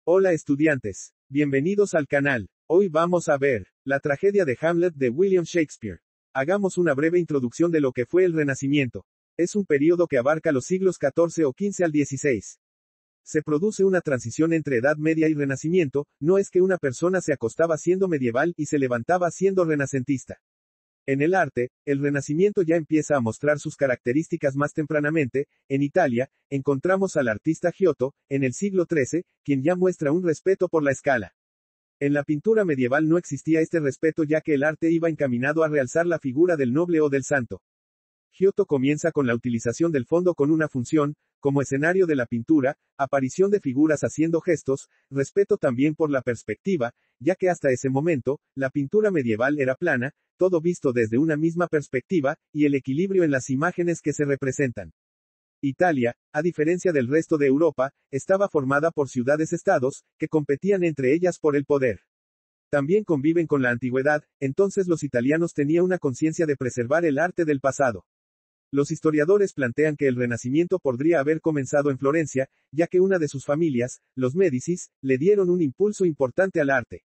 Hola estudiantes, bienvenidos al canal. Hoy vamos a ver la tragedia de Hamlet de William Shakespeare. Hagamos una breve introducción de lo que fue el Renacimiento. Es un período que abarca los siglos XIV o XV al XVI. Se produce una transición entre Edad Media y Renacimiento, no es que una persona se acostaba siendo medieval y se levantaba siendo renacentista. En el arte, el Renacimiento ya empieza a mostrar sus características más tempranamente. En Italia, encontramos al artista Giotto, en el siglo XIII, quien ya muestra un respeto por la escala. En la pintura medieval no existía este respeto ya que el arte iba encaminado a realzar la figura del noble o del santo. Giotto comienza con la utilización del fondo con una función, como escenario de la pintura, aparición de figuras haciendo gestos, respeto también por la perspectiva, ya que hasta ese momento, la pintura medieval era plana, todo visto desde una misma perspectiva, y el equilibrio en las imágenes que se representan. Italia, a diferencia del resto de Europa, estaba formada por ciudades-estados, que competían entre ellas por el poder. También conviven con la antigüedad, entonces los italianos tenían una conciencia de preservar el arte del pasado. Los historiadores plantean que el Renacimiento podría haber comenzado en Florencia, ya que una de sus familias, los Médicis, le dieron un impulso importante al arte.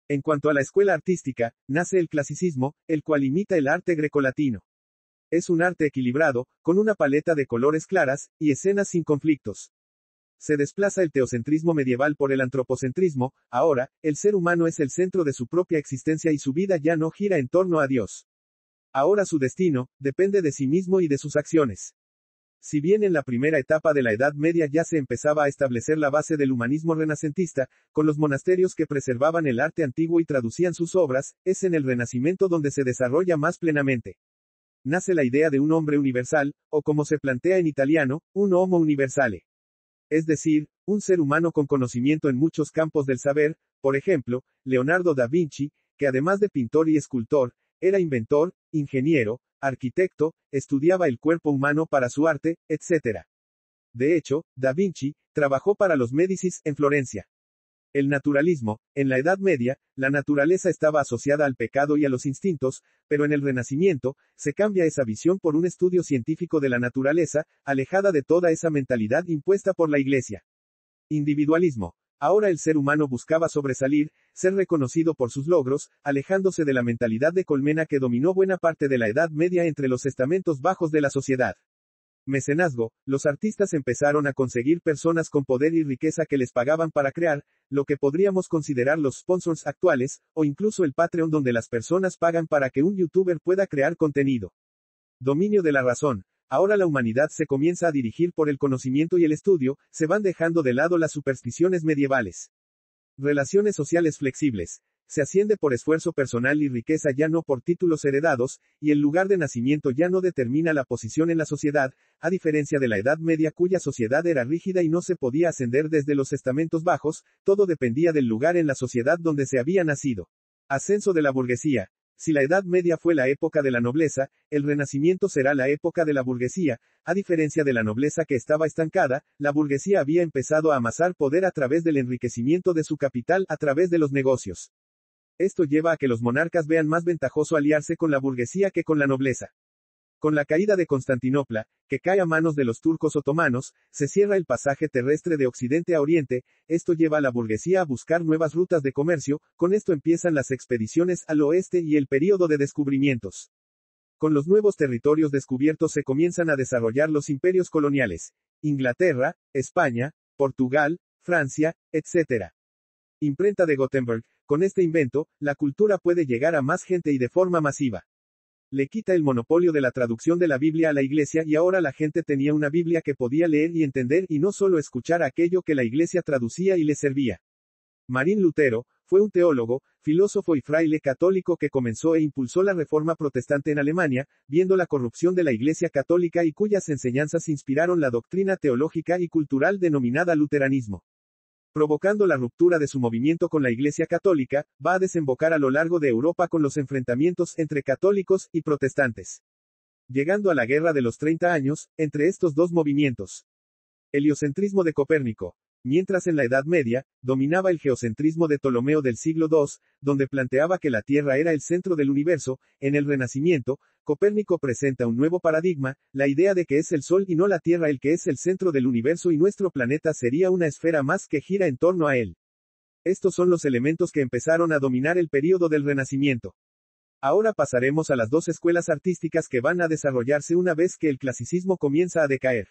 En cuanto a la escuela artística, nace el clasicismo, el cual imita el arte grecolatino. Es un arte equilibrado, con una paleta de colores claras, y escenas sin conflictos. Se desplaza el teocentrismo medieval por el antropocentrismo, ahora, el ser humano es el centro de su propia existencia y su vida ya no gira en torno a Dios. Ahora su destino, depende de sí mismo y de sus acciones. Si bien en la primera etapa de la Edad Media ya se empezaba a establecer la base del humanismo renacentista, con los monasterios que preservaban el arte antiguo y traducían sus obras, es en el Renacimiento donde se desarrolla más plenamente. Nace la idea de un hombre universal, o como se plantea en italiano, un homo universale. Es decir, un ser humano con conocimiento en muchos campos del saber, por ejemplo, Leonardo da Vinci, que además de pintor y escultor, era inventor, ingeniero, arquitecto, estudiaba el cuerpo humano para su arte, etc. De hecho, Da Vinci trabajó para los Médicis en Florencia. El naturalismo, en la Edad Media, la naturaleza estaba asociada al pecado y a los instintos, pero en el Renacimiento, se cambia esa visión por un estudio científico de la naturaleza, alejada de toda esa mentalidad impuesta por la Iglesia. Individualismo. Ahora el ser humano buscaba sobresalir, ser reconocido por sus logros, alejándose de la mentalidad de colmena que dominó buena parte de la Edad Media entre los estamentos bajos de la sociedad. Mecenazgo, los artistas empezaron a conseguir personas con poder y riqueza que les pagaban para crear, lo que podríamos considerar los sponsors actuales, o incluso el Patreon donde las personas pagan para que un youtuber pueda crear contenido. Dominio de la razón. Ahora la humanidad se comienza a dirigir por el conocimiento y el estudio, se van dejando de lado las supersticiones medievales. Relaciones sociales flexibles. Se asciende por esfuerzo personal y riqueza ya no por títulos heredados, y el lugar de nacimiento ya no determina la posición en la sociedad, a diferencia de la Edad Media cuya sociedad era rígida y no se podía ascender desde los estamentos bajos, todo dependía del lugar en la sociedad donde se había nacido. Ascenso de la burguesía. Si la Edad Media fue la época de la nobleza, el Renacimiento será la época de la burguesía. A diferencia de la nobleza que estaba estancada, la burguesía había empezado a amasar poder a través del enriquecimiento de su capital a través de los negocios. Esto lleva a que los monarcas vean más ventajoso aliarse con la burguesía que con la nobleza. Con la caída de Constantinopla, que cae a manos de los turcos otomanos, se cierra el pasaje terrestre de Occidente a Oriente, esto lleva a la burguesía a buscar nuevas rutas de comercio, con esto empiezan las expediciones al oeste y el período de descubrimientos. Con los nuevos territorios descubiertos se comienzan a desarrollar los imperios coloniales, Inglaterra, España, Portugal, Francia, etc. Imprenta de Gutenberg, con este invento, la cultura puede llegar a más gente y de forma masiva. Le quita el monopolio de la traducción de la Biblia a la Iglesia y ahora la gente tenía una Biblia que podía leer y entender y no solo escuchar aquello que la Iglesia traducía y le servía. Martín Lutero fue un teólogo, filósofo y fraile católico que comenzó e impulsó la Reforma protestante en Alemania, viendo la corrupción de la Iglesia católica y cuyas enseñanzas inspiraron la doctrina teológica y cultural denominada luteranismo. Provocando la ruptura de su movimiento con la Iglesia católica, va a desembocar a lo largo de Europa con los enfrentamientos entre católicos y protestantes. Llegando a la Guerra de los 30 años, entre estos dos movimientos. Heliocentrismo de Copérnico. Mientras en la Edad Media, dominaba el geocentrismo de Ptolomeo del siglo II, donde planteaba que la Tierra era el centro del universo, en el Renacimiento, Copérnico presenta un nuevo paradigma, la idea de que es el Sol y no la Tierra el que es el centro del universo y nuestro planeta sería una esfera más que gira en torno a él. Estos son los elementos que empezaron a dominar el período del Renacimiento. Ahora pasaremos a las dos escuelas artísticas que van a desarrollarse una vez que el clasicismo comienza a decaer.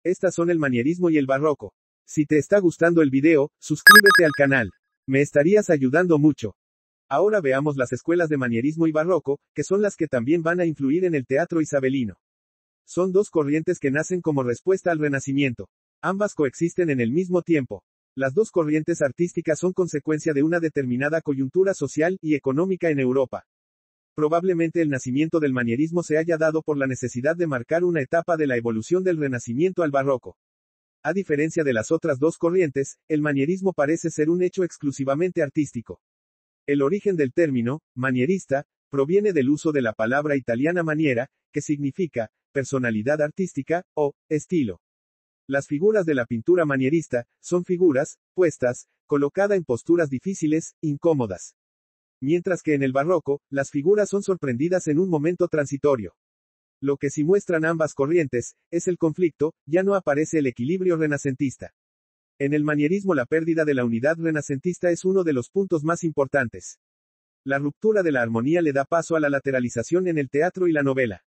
Estas son el manierismo y el barroco. Si te está gustando el video, suscríbete al canal. Me estarías ayudando mucho. Ahora veamos las escuelas de manierismo y barroco, que son las que también van a influir en el teatro isabelino. Son dos corrientes que nacen como respuesta al Renacimiento. Ambas coexisten en el mismo tiempo. Las dos corrientes artísticas son consecuencia de una determinada coyuntura social y económica en Europa. Probablemente el nacimiento del manierismo se haya dado por la necesidad de marcar una etapa de la evolución del Renacimiento al barroco. A diferencia de las otras dos corrientes, el manierismo parece ser un hecho exclusivamente artístico. El origen del término, manierista, proviene del uso de la palabra italiana maniera, que significa, personalidad artística, o, estilo. Las figuras de la pintura manierista, son figuras, puestas, colocadas en posturas difíciles, incómodas. Mientras que en el barroco, las figuras son sorprendidas en un momento transitorio. Lo que sí muestran ambas corrientes, es el conflicto, ya no aparece el equilibrio renacentista. En el manierismo la pérdida de la unidad renacentista es uno de los puntos más importantes. La ruptura de la armonía le da paso a la lateralización en el teatro y la novela.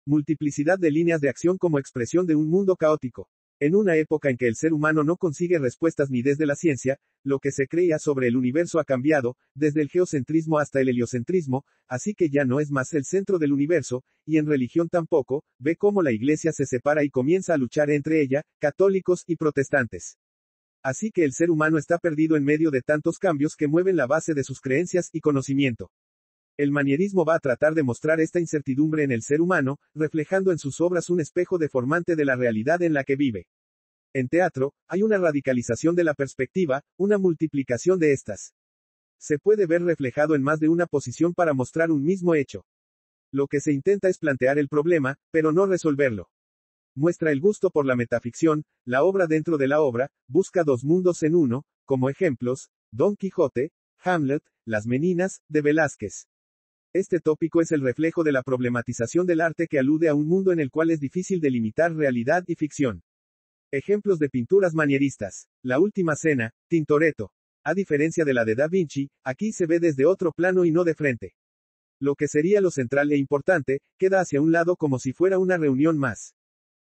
Multiplicidad de líneas de acción como expresión de un mundo caótico. En una época en que el ser humano no consigue respuestas ni desde la ciencia, lo que se creía sobre el universo ha cambiado, desde el geocentrismo hasta el heliocentrismo, así que ya no es más el centro del universo, y en religión tampoco, ve cómo la Iglesia se separa y comienza a luchar entre ella, católicos y protestantes. Así que el ser humano está perdido en medio de tantos cambios que mueven la base de sus creencias y conocimiento. El manierismo va a tratar de mostrar esta incertidumbre en el ser humano, reflejando en sus obras un espejo deformante de la realidad en la que vive. En teatro, hay una radicalización de la perspectiva, una multiplicación de estas. Se puede ver reflejado en más de una posición para mostrar un mismo hecho. Lo que se intenta es plantear el problema, pero no resolverlo. Muestra el gusto por la metaficción, la obra dentro de la obra, busca dos mundos en uno, como ejemplos, Don Quijote, Hamlet, Las Meninas, de Velázquez. Este tópico es el reflejo de la problematización del arte que alude a un mundo en el cual es difícil delimitar realidad y ficción. Ejemplos de pinturas manieristas. La Última Cena, Tintoretto. A diferencia de la de Da Vinci, aquí se ve desde otro plano y no de frente. Lo que sería lo central e importante, queda hacia un lado como si fuera una reunión más.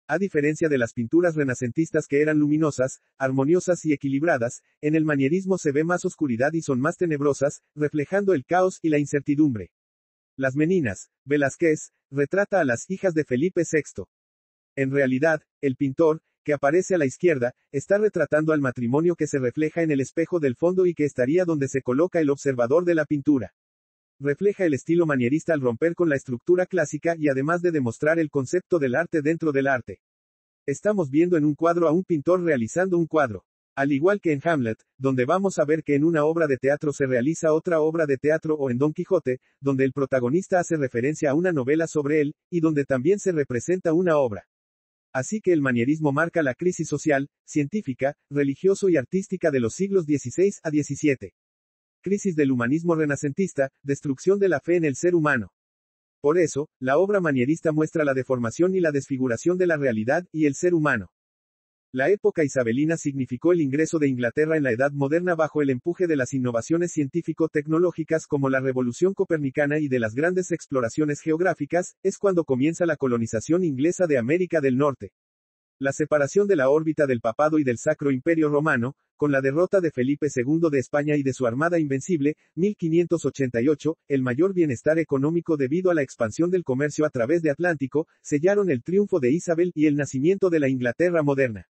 A diferencia de las pinturas renacentistas que eran luminosas, armoniosas y equilibradas, en el manierismo se ve más oscuridad y son más tenebrosas, reflejando el caos y la incertidumbre. Las Meninas, Velázquez, retrata a las hijas de Felipe VI. En realidad, el pintor, que aparece a la izquierda, está retratando al matrimonio que se refleja en el espejo del fondo y que estaría donde se coloca el observador de la pintura. Refleja el estilo manierista al romper con la estructura clásica y además de demostrar el concepto del arte dentro del arte. Estamos viendo en un cuadro a un pintor realizando un cuadro. Al igual que en Hamlet, donde vamos a ver que en una obra de teatro se realiza otra obra de teatro o en Don Quijote, donde el protagonista hace referencia a una novela sobre él, y donde también se representa una obra. Así que el manierismo marca la crisis social, científica, religioso y artística de los siglos XVI a XVII. Crisis del humanismo renacentista, destrucción de la fe en el ser humano. Por eso, la obra manierista muestra la deformación y la desfiguración de la realidad y el ser humano. La época isabelina significó el ingreso de Inglaterra en la Edad Moderna bajo el empuje de las innovaciones científico-tecnológicas como la Revolución Copernicana y de las grandes exploraciones geográficas, es cuando comienza la colonización inglesa de América del Norte. La separación de la órbita del papado y del Sacro Imperio Romano, con la derrota de Felipe II de España y de su Armada Invencible, 1588, el mayor bienestar económico debido a la expansión del comercio a través de Atlántico, sellaron el triunfo de Isabel y el nacimiento de la Inglaterra moderna.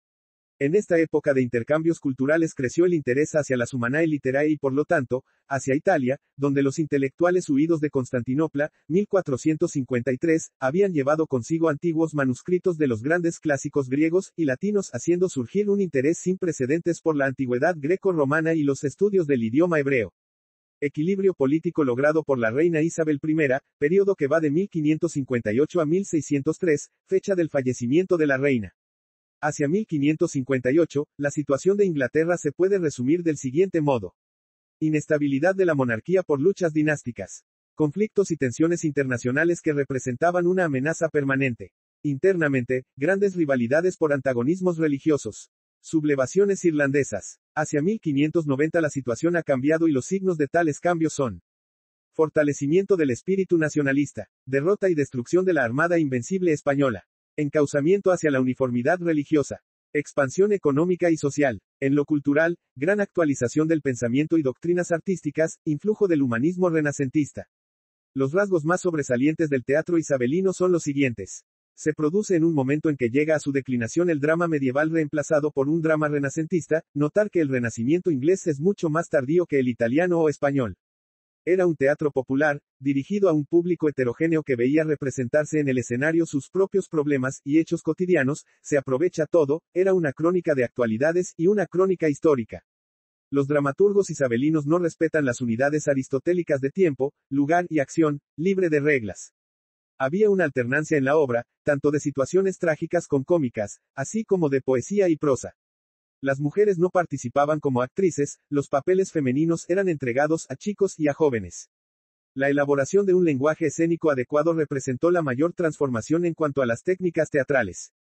En esta época de intercambios culturales creció el interés hacia las Humanae Literae y por lo tanto, hacia Italia, donde los intelectuales huidos de Constantinopla, 1453, habían llevado consigo antiguos manuscritos de los grandes clásicos griegos y latinos haciendo surgir un interés sin precedentes por la antigüedad greco-romana y los estudios del idioma hebreo. Equilibrio político logrado por la reina Isabel I, periodo que va de 1558 a 1603, fecha del fallecimiento de la reina. Hacia 1558, la situación de Inglaterra se puede resumir del siguiente modo. Inestabilidad de la monarquía por luchas dinásticas. Conflictos y tensiones internacionales que representaban una amenaza permanente. Internamente, grandes rivalidades por antagonismos religiosos. Sublevaciones irlandesas. Hacia 1590 la situación ha cambiado y los signos de tales cambios son: fortalecimiento del espíritu nacionalista, derrota y destrucción de la Armada Invencible española, encauzamiento hacia la uniformidad religiosa, expansión económica y social. En lo cultural, gran actualización del pensamiento y doctrinas artísticas, influjo del humanismo renacentista. Los rasgos más sobresalientes del teatro isabelino son los siguientes. Se produce en un momento en que llega a su declinación el drama medieval reemplazado por un drama renacentista. Notar que el renacimiento inglés es mucho más tardío que el italiano o español. Era un teatro popular, dirigido a un público heterogéneo que veía representarse en el escenario sus propios problemas y hechos cotidianos. Se aprovecha todo, era una crónica de actualidades y una crónica histórica. Los dramaturgos isabelinos no respetan las unidades aristotélicas de tiempo, lugar y acción, libre de reglas. Había una alternancia en la obra, tanto de situaciones trágicas con cómicas, así como de poesía y prosa. Las mujeres no participaban como actrices, los papeles femeninos eran entregados a chicos y a jóvenes. La elaboración de un lenguaje escénico adecuado representó la mayor transformación en cuanto a las técnicas teatrales.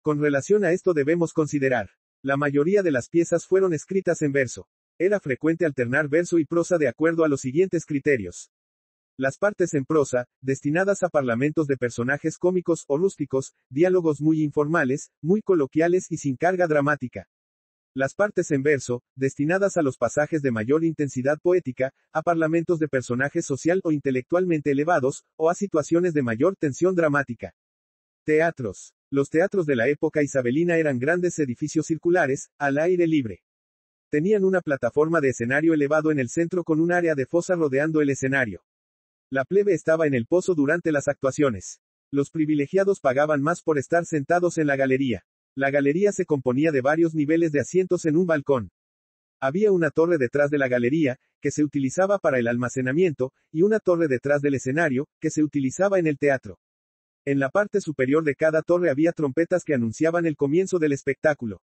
Con relación a esto debemos considerar: la mayoría de las piezas fueron escritas en verso. Era frecuente alternar verso y prosa de acuerdo a los siguientes criterios. Las partes en prosa, destinadas a parlamentos de personajes cómicos o rústicos, diálogos muy informales, muy coloquiales y sin carga dramática. Las partes en verso, destinadas a los pasajes de mayor intensidad poética, a parlamentos de personajes social o intelectualmente elevados, o a situaciones de mayor tensión dramática. Teatros. Los teatros de la época isabelina eran grandes edificios circulares, al aire libre. Tenían una plataforma de escenario elevado en el centro con un área de fosa rodeando el escenario. La plebe estaba en el pozo durante las actuaciones. Los privilegiados pagaban más por estar sentados en la galería. La galería se componía de varios niveles de asientos en un balcón. Había una torre detrás de la galería, que se utilizaba para el almacenamiento, y una torre detrás del escenario, que se utilizaba en el teatro. En la parte superior de cada torre había trompetas que anunciaban el comienzo del espectáculo.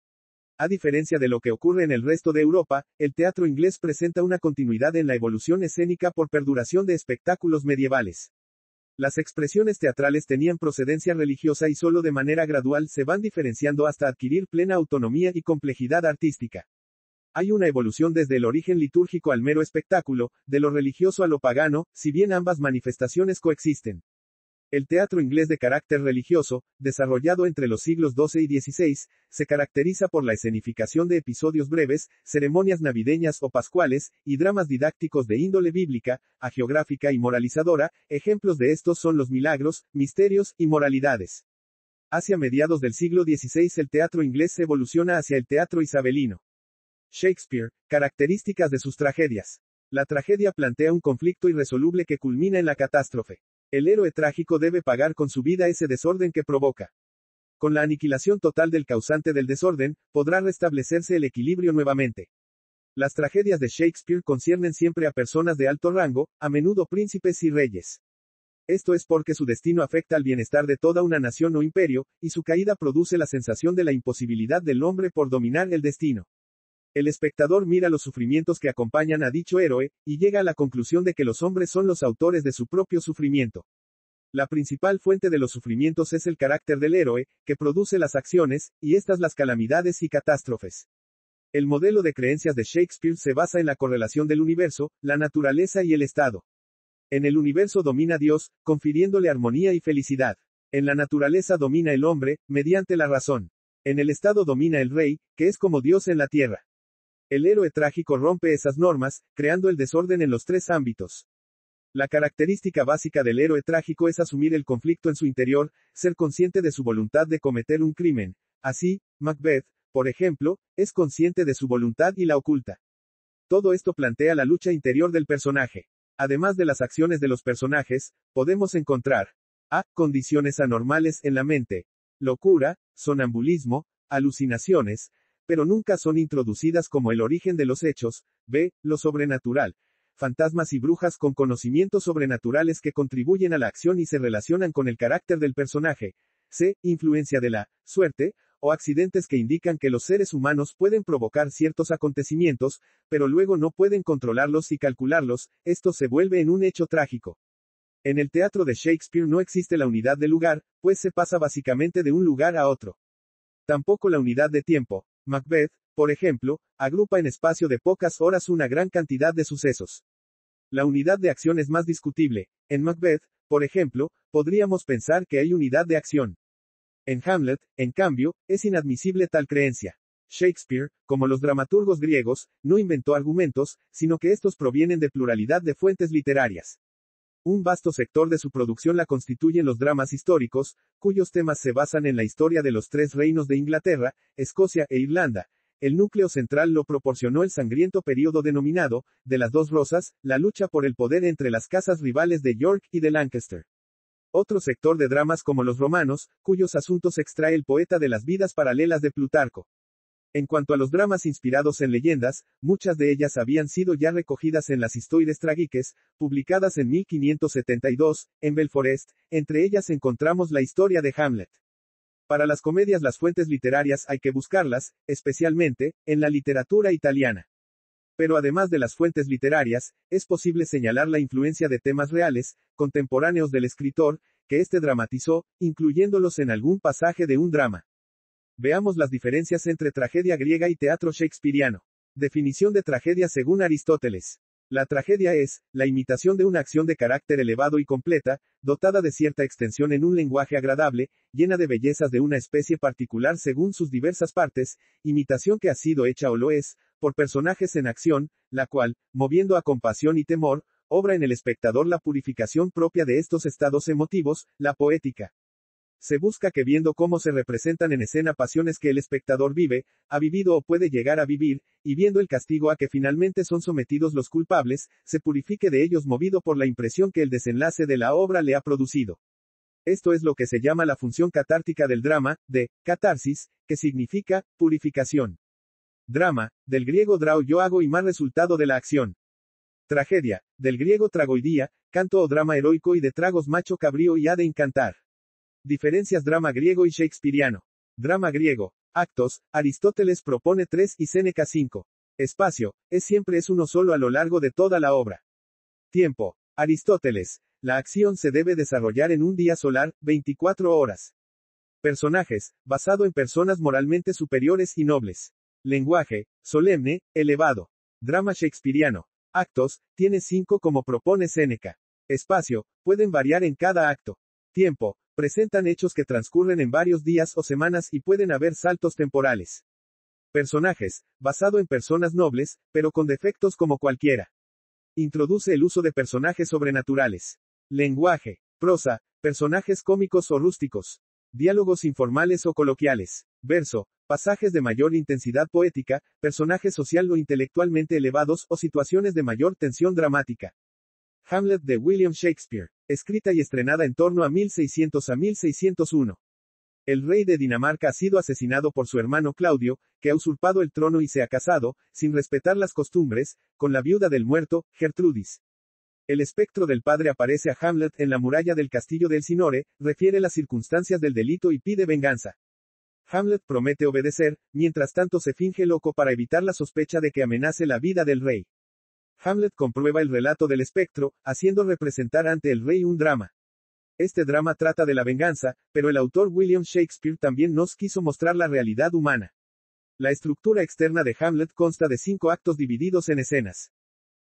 A diferencia de lo que ocurre en el resto de Europa, el teatro inglés presenta una continuidad en la evolución escénica por perduración de espectáculos medievales. Las expresiones teatrales tenían procedencia religiosa y solo de manera gradual se van diferenciando hasta adquirir plena autonomía y complejidad artística. Hay una evolución desde el origen litúrgico al mero espectáculo, de lo religioso a lo pagano, si bien ambas manifestaciones coexisten. El teatro inglés de carácter religioso, desarrollado entre los siglos XII y XVI, se caracteriza por la escenificación de episodios breves, ceremonias navideñas o pascuales, y dramas didácticos de índole bíblica, hagiográfica y moralizadora. Ejemplos de estos son los milagros, misterios y moralidades. Hacia mediados del siglo XVI el teatro inglés evoluciona hacia el teatro isabelino. Shakespeare, características de sus tragedias. La tragedia plantea un conflicto irresoluble que culmina en la catástrofe. El héroe trágico debe pagar con su vida ese desorden que provoca. Con la aniquilación total del causante del desorden, podrá restablecerse el equilibrio nuevamente. Las tragedias de Shakespeare conciernen siempre a personas de alto rango, a menudo príncipes y reyes. Esto es porque su destino afecta al bienestar de toda una nación o imperio, y su caída produce la sensación de la imposibilidad del hombre por dominar el destino. El espectador mira los sufrimientos que acompañan a dicho héroe, y llega a la conclusión de que los hombres son los autores de su propio sufrimiento. La principal fuente de los sufrimientos es el carácter del héroe, que produce las acciones, y estas las calamidades y catástrofes. El modelo de creencias de Shakespeare se basa en la correlación del universo, la naturaleza y el Estado. En el universo domina Dios, confiriéndole armonía y felicidad. En la naturaleza domina el hombre, mediante la razón. En el Estado domina el rey, que es como Dios en la tierra. El héroe trágico rompe esas normas, creando el desorden en los tres ámbitos. La característica básica del héroe trágico es asumir el conflicto en su interior, ser consciente de su voluntad de cometer un crimen. Así, Macbeth, por ejemplo, es consciente de su voluntad y la oculta. Todo esto plantea la lucha interior del personaje. Además de las acciones de los personajes, podemos encontrar a. Condiciones anormales en la mente, locura, sonambulismo, alucinaciones, pero nunca son introducidas como el origen de los hechos. B. Lo sobrenatural. Fantasmas y brujas con conocimientos sobrenaturales que contribuyen a la acción y se relacionan con el carácter del personaje. C. Influencia de la suerte, o accidentes que indican que los seres humanos pueden provocar ciertos acontecimientos, pero luego no pueden controlarlos y calcularlos, esto se vuelve en un hecho trágico. En el teatro de Shakespeare no existe la unidad de lugar, pues se pasa básicamente de un lugar a otro. Tampoco la unidad de tiempo. Macbeth, por ejemplo, agrupa en espacio de pocas horas una gran cantidad de sucesos. La unidad de acción es más discutible. En Macbeth, por ejemplo, podríamos pensar que hay unidad de acción. En Hamlet, en cambio, es inadmisible tal creencia. Shakespeare, como los dramaturgos griegos, no inventó argumentos, sino que estos provienen de pluralidad de fuentes literarias. Un vasto sector de su producción la constituyen los dramas históricos, cuyos temas se basan en la historia de los tres reinos de Inglaterra, Escocia e Irlanda. El núcleo central lo proporcionó el sangriento período denominado, de las dos rosas, la lucha por el poder entre las casas rivales de York y de Lancaster. Otro sector de dramas como los romanos, cuyos asuntos extrae el poeta de las vidas paralelas de Plutarco. En cuanto a los dramas inspirados en leyendas, muchas de ellas habían sido ya recogidas en las Historias Tragiques, publicadas en 1572, en Belforest, entre ellas encontramos la historia de Hamlet. Para las comedias las fuentes literarias hay que buscarlas, especialmente, en la literatura italiana. Pero además de las fuentes literarias, es posible señalar la influencia de temas reales, contemporáneos del escritor, que éste dramatizó, incluyéndolos en algún pasaje de un drama. Veamos las diferencias entre tragedia griega y teatro shakespeariano. Definición de tragedia según Aristóteles. La tragedia es, la imitación de una acción de carácter elevado y completa, dotada de cierta extensión en un lenguaje agradable, llena de bellezas de una especie particular según sus diversas partes, imitación que ha sido hecha o lo es, por personajes en acción, la cual, moviendo a compasión y temor, obra en el espectador la purificación propia de estos estados emotivos, la poética. Se busca que viendo cómo se representan en escena pasiones que el espectador vive, ha vivido o puede llegar a vivir, y viendo el castigo a que finalmente son sometidos los culpables, se purifique de ellos movido por la impresión que el desenlace de la obra le ha producido. Esto es lo que se llama la función catártica del drama, de catarsis, que significa purificación. Drama, del griego drao yo hago y más resultado de la acción. Tragedia, del griego tragoidía, canto o drama heroico y de tragos macho cabrío y ha de encantar. Diferencias drama griego y shakespeariano. Drama griego. Actos, Aristóteles propone 3 y Séneca 5. Espacio, siempre es uno solo a lo largo de toda la obra. Tiempo. Aristóteles, la acción se debe desarrollar en un día solar, 24 horas. Personajes, basado en personas moralmente superiores y nobles. Lenguaje, solemne, elevado. Drama shakespeariano. Actos, tiene 5 como propone Séneca. Espacio, pueden variar en cada acto. Tiempo, presentan hechos que transcurren en varios días o semanas y pueden haber saltos temporales. Personajes, basado en personas nobles, pero con defectos como cualquiera. Introduce el uso de personajes sobrenaturales. Lenguaje, prosa, personajes cómicos o rústicos. Diálogos informales o coloquiales. Verso, pasajes de mayor intensidad poética, personajes social o intelectualmente elevados o situaciones de mayor tensión dramática. Hamlet de William Shakespeare, escrita y estrenada en torno a 1600 a 1601. El rey de Dinamarca ha sido asesinado por su hermano Claudio, que ha usurpado el trono y se ha casado, sin respetar las costumbres, con la viuda del muerto, Gertrudis. El espectro del padre aparece a Hamlet en la muralla del castillo de Elsinore, refiere las circunstancias del delito y pide venganza. Hamlet promete obedecer, mientras tanto se finge loco para evitar la sospecha de que amenace la vida del rey. Hamlet comprueba el relato del espectro, haciendo representar ante el rey un drama. Este drama trata de la venganza, pero el autor William Shakespeare también nos quiso mostrar la realidad humana. La estructura externa de Hamlet consta de 5 actos divididos en escenas.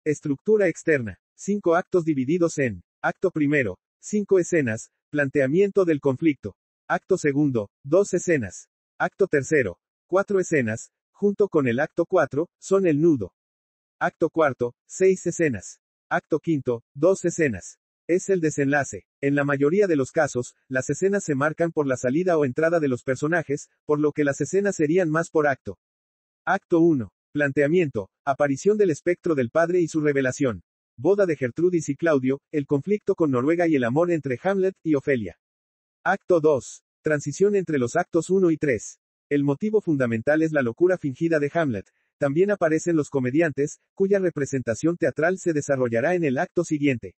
Estructura externa. 5 actos divididos en. Acto primero. 5 escenas. Planteamiento del conflicto. Acto segundo. 2 escenas. Acto tercero. 4 escenas. Junto con el acto 4, son el nudo. Acto cuarto, 6 escenas. Acto quinto, 2 escenas. Es el desenlace. En la mayoría de los casos, las escenas se marcan por la salida o entrada de los personajes, por lo que las escenas serían más por acto. Acto 1. Planteamiento, aparición del espectro del padre y su revelación. Boda de Gertrudis y Claudio, el conflicto con Noruega y el amor entre Hamlet y Ofelia. Acto 2. Transición entre los actos 1 y 3. El motivo fundamental es la locura fingida de Hamlet. También aparecen los comediantes, cuya representación teatral se desarrollará en el acto siguiente.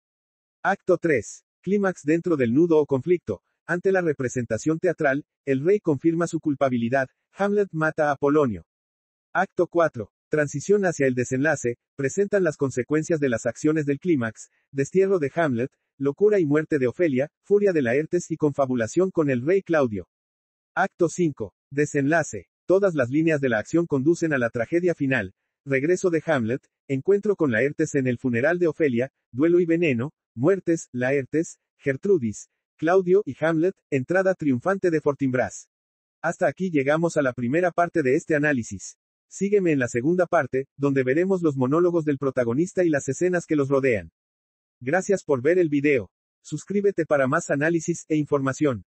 Acto 3. Clímax dentro del nudo o conflicto. Ante la representación teatral, el rey confirma su culpabilidad, Hamlet mata a Apolonio. Acto 4. Transición hacia el desenlace, presentan las consecuencias de las acciones del clímax, destierro de Hamlet, locura y muerte de Ofelia, furia de Laertes y confabulación con el rey Claudio. Acto 5. Desenlace. Todas las líneas de la acción conducen a la tragedia final, regreso de Hamlet, encuentro con Laertes en el funeral de Ofelia, duelo y veneno, muertes, Laertes, Gertrudis, Claudio y Hamlet, entrada triunfante de Fortinbras. Hasta aquí llegamos a la primera parte de este análisis. Sígueme en la segunda parte, donde veremos los monólogos del protagonista y las escenas que los rodean. Gracias por ver el video. Suscríbete para más análisis e información.